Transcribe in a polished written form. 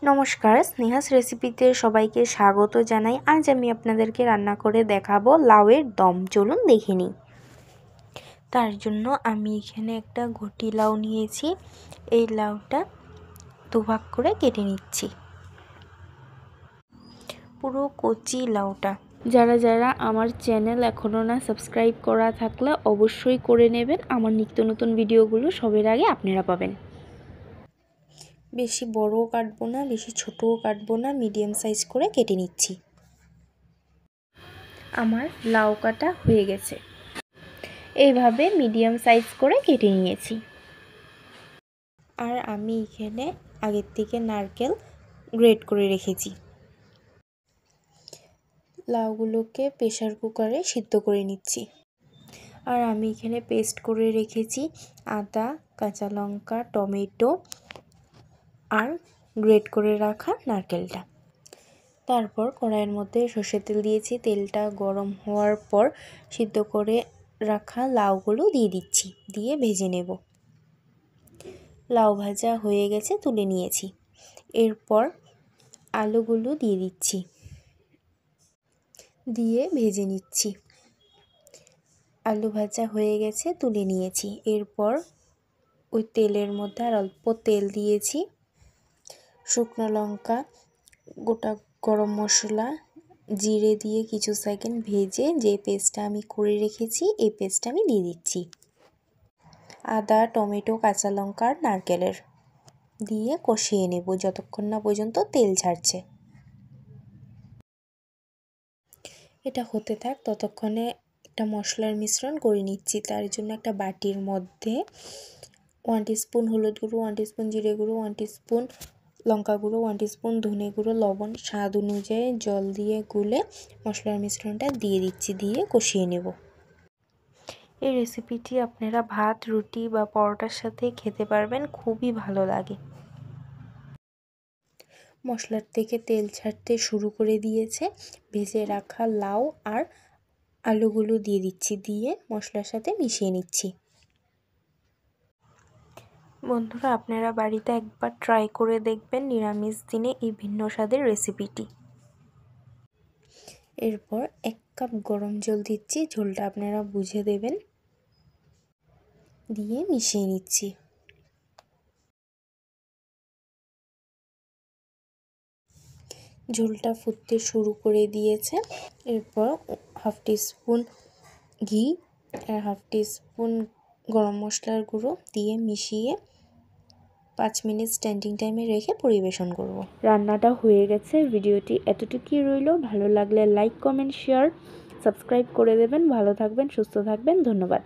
নমস্কার, স্নেহাস রেসিপিতে সবাইকে স্বাগত জানাই। আজ আমি আপনাদেরকে রান্না করে দেখাবো লাউয়ের দম। চলুন দেখে নিই। তার জন্য আমি এখানে একটা ঘটি লাউ নিয়েছি। এই লাউটা দুভাগ করে কেটে নিচ্ছি। পুরো কচি লাউটা। যারা আমার চ্যানেল এখনও না সাবস্ক্রাইব করা থাকলে অবশ্যই করে নেবেন। আমার নিত্য নতুন ভিডিওগুলো সবার আগে আপনারা পাবেন। বেশি বড়ও কাটবো না, বেশি ছোটও কাটবো না, মিডিয়াম সাইজ করে কেটে নিচ্ছি। আমার লাউ কাটা হয়ে গেছে। এইভাবে মিডিয়াম সাইজ করে কেটে নিয়েছি। আর আমি এখানে আগের থেকে নারকেল গ্রেট করে রেখেছি। লাউগুলোকে প্রেসার কুকারে সিদ্ধ করে নিচ্ছি। আর আমি এখানে পেস্ট করে রেখেছি আদা, কাঁচা লঙ্কা, টমেটো আর গ্রেট করে রাখা নারকেলটা। তারপর কড়াইয়ের মধ্যে সর্ষের তেল দিয়েছি। তেলটা গরম হওয়ার পর সিদ্ধ করে রাখা লাউগুলো দিয়ে দিচ্ছি, দিয়ে ভেজে নেব। লাউ ভাজা হয়ে গেছে, তুলে নিয়েছি। এরপর আলুগুলো দিয়ে দিচ্ছি, দিয়ে ভেজে নিচ্ছি। আলু ভাজা হয়ে গেছে, তুলে নিয়েছি। এরপর ওই তেলের মধ্যে আর অল্প তেল দিয়েছি, শুকনো লঙ্কা, গোটা গরম মশলা, জিরে দিয়ে কিছু সেকেন্ড ভেজে যে পেস্টটা আমি করে রেখেছি এই পেস্টটা আমি দিয়ে দিচ্ছি। আদা, টমেটো, কাঁচা লঙ্কা আর নারকেলের দিয়ে কষিয়ে নেব যতক্ষণ না পর্যন্ত তেল ছাড়ছে। এটা হতে থাক, ততক্ষণে একটা মশলার মিশ্রণ করে নিচ্ছি। তার জন্য একটা বাটির মধ্যে 1 টিস্পুন হলুদ গুঁড়ো, 1 টিস্পুন জিরে গুঁড়ো, 1 টিস্পুন লঙ্কা গুঁড়ো, 1 টিস্পুন ধনে গুঁড়ো, লবণ, স্বাদ অনুযায়ী জল দিয়ে গুলে মশলার মিশ্রণটা দিয়ে দিচ্ছি, দিয়ে কষিয়ে নেব। এই রেসিপিটি আপনারা ভাত, রুটি বা পরোটার সাথে খেতে পারবেন, খুবই ভালো লাগে। মশলার থেকে তেল ছাড়তে শুরু করে দিয়েছে। ভেজে রাখা লাউ আর আলুগুলো দিয়ে দিচ্ছি, দিয়ে মশলার সাথে মিশিয়ে নিচ্ছি। বন্ধুরা, আপনারা বাড়িতে একবার ট্রাই করে দেখবেন নিরামিষ দিনে এই ভিন্ন স্বাদের রেসিপিটি। এরপর 1 কাপ গরম জল দিচ্ছি, ঝোলটা আপনারা বুঝে দেবেন, দিয়ে মিশিয়ে নিচ্ছি। ঝোলটা ফুটতে শুরু করে দিয়েছে। এরপর 1/2 টিস্পুন ঘি আর 1/2 টিস্পুন গরম মশলার গুঁড়ো দিয়ে মিশিয়ে 5 মিনিট স্ট্যান্ডিং টাইমে রেখে পরিবেশন করব। রান্নাটা হয়ে গেছে। ভিডিওটি এতটুকুই রইল। ভালো লাগলে লাইক, কমেন্ট, শেয়ার, সাবস্ক্রাইব করে দেবেন। ভালো থাকবেন, সুস্থ থাকবেন। ধন্যবাদ।